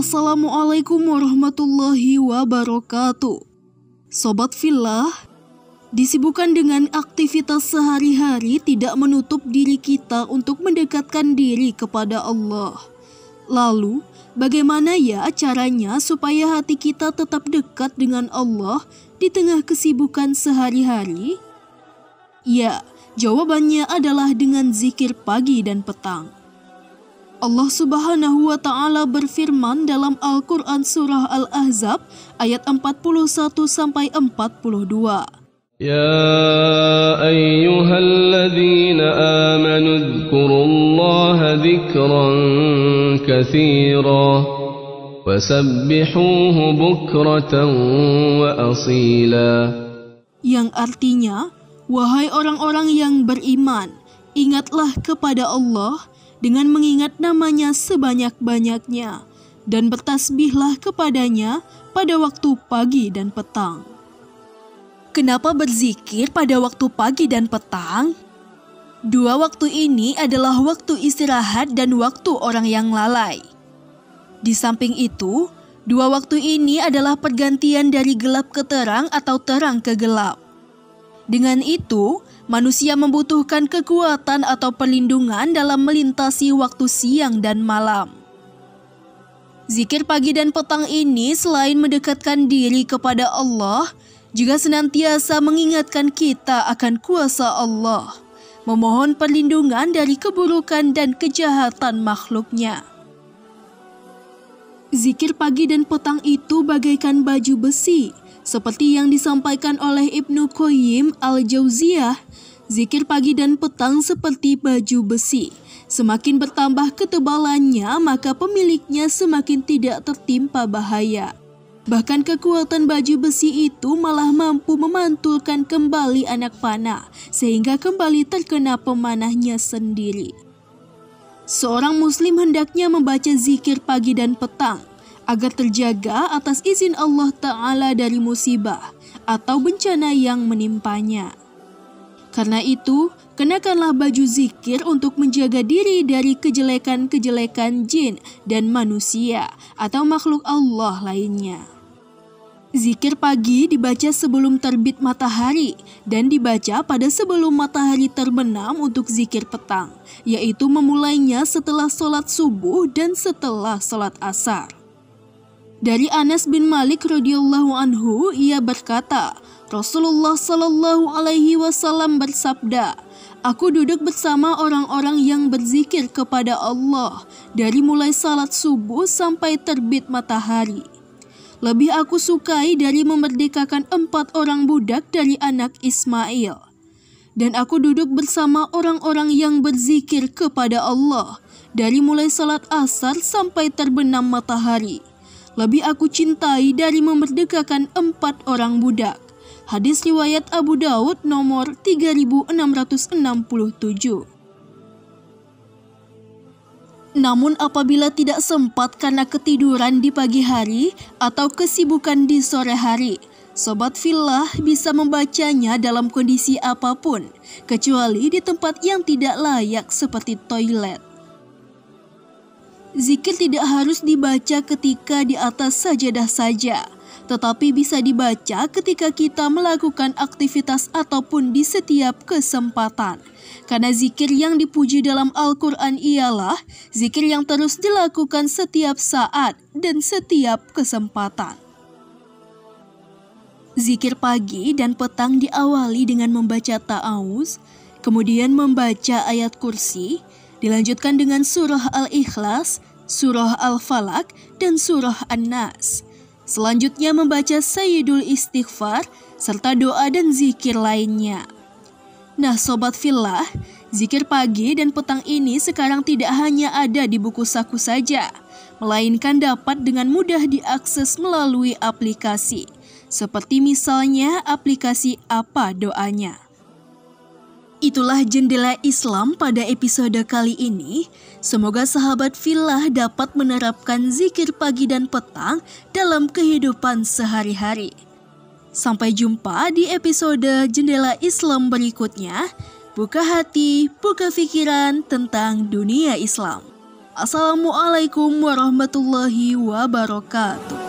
Assalamualaikum warahmatullahi wabarakatuh. Sobat Fillah, disibukkan dengan aktivitas sehari-hari tidak menutup diri kita untuk mendekatkan diri kepada Allah. Lalu, bagaimana ya caranya supaya hati kita tetap dekat dengan Allah di tengah kesibukan sehari-hari? Ya, jawabannya adalah dengan zikir pagi dan petang. Allah Subhanahu wa Ta'ala berfirman dalam Al-Quran Surah Al-Ahzab ayat 41-42. Ya ayyuhalladzina amanu dzkurullaha dzikran katsira wasabbihuhu bukratan wa asila. Yang artinya, wahai orang-orang yang beriman, ingatlah kepada Allah dengan mengingat namanya sebanyak-banyaknya, dan bertasbihlah kepadanya pada waktu pagi dan petang. Kenapa berzikir pada waktu pagi dan petang? Dua waktu ini adalah waktu istirahat dan waktu orang yang lalai. Di samping itu, dua waktu ini adalah pergantian dari gelap ke terang atau terang ke gelap. Dengan itu, manusia membutuhkan kekuatan atau perlindungan dalam melintasi waktu siang dan malam. Zikir pagi dan petang ini selain mendekatkan diri kepada Allah, juga senantiasa mengingatkan kita akan kuasa Allah, memohon perlindungan dari keburukan dan kejahatan makhluknya. Zikir pagi dan petang itu bagaikan baju besi, seperti yang disampaikan oleh Ibnu Qayyim Al-Jauziyah. Zikir pagi dan petang seperti baju besi. Semakin bertambah ketebalannya, maka pemiliknya semakin tidak tertimpa bahaya. Bahkan kekuatan baju besi itu malah mampu memantulkan kembali anak panah, sehingga kembali terkena pemanahnya sendiri. Seorang muslim hendaknya membaca zikir pagi dan petang, agar terjaga atas izin Allah Ta'ala dari musibah atau bencana yang menimpanya. Karena itu, kenakanlah baju zikir untuk menjaga diri dari kejelekan-kejelekan jin dan manusia atau makhluk Allah lainnya. Zikir pagi dibaca sebelum terbit matahari dan dibaca pada sebelum matahari terbenam untuk zikir petang, yaitu memulainya setelah sholat subuh dan setelah sholat asar. Dari Anas bin Malik radhiyallahu anhu, ia berkata, Rasulullah sallallahu alaihi wasallam bersabda, "Aku duduk bersama orang-orang yang berzikir kepada Allah dari mulai salat subuh sampai terbit matahari. Lebih aku sukai dari memerdekakan 4 orang budak dari anak Ismail. Dan aku duduk bersama orang-orang yang berzikir kepada Allah dari mulai salat asar sampai terbenam matahari. Lebih aku cintai dari memerdekakan 4 orang budak." Hadis riwayat Abu Daud nomor 3667. Namun apabila tidak sempat karena ketiduran di pagi hari atau kesibukan di sore hari, Sobat Fillah bisa membacanya dalam kondisi apapun, kecuali di tempat yang tidak layak seperti toilet. Zikir tidak harus dibaca ketika di atas sajadah saja, tetapi bisa dibaca ketika kita melakukan aktivitas ataupun di setiap kesempatan. Karena zikir yang dipuji dalam Al-Quran ialah zikir yang terus dilakukan setiap saat dan setiap kesempatan. Zikir pagi dan petang diawali dengan membaca ta'awuz, kemudian membaca ayat kursi, dilanjutkan dengan surah Al-Ikhlas, surah Al-Falaq, dan surah An-Nas. Selanjutnya membaca Sayyidul Istighfar, serta doa dan zikir lainnya. Nah Sobat Fillah, zikir pagi dan petang ini sekarang tidak hanya ada di buku saku saja, melainkan dapat dengan mudah diakses melalui aplikasi, seperti misalnya aplikasi Apa Doanya. Itulah Jendela Islam pada episode kali ini. Semoga sahabat Fillah dapat menerapkan zikir pagi dan petang dalam kehidupan sehari-hari. Sampai jumpa di episode Jendela Islam berikutnya. Buka hati, buka pikiran tentang dunia Islam. Assalamualaikum warahmatullahi wabarakatuh.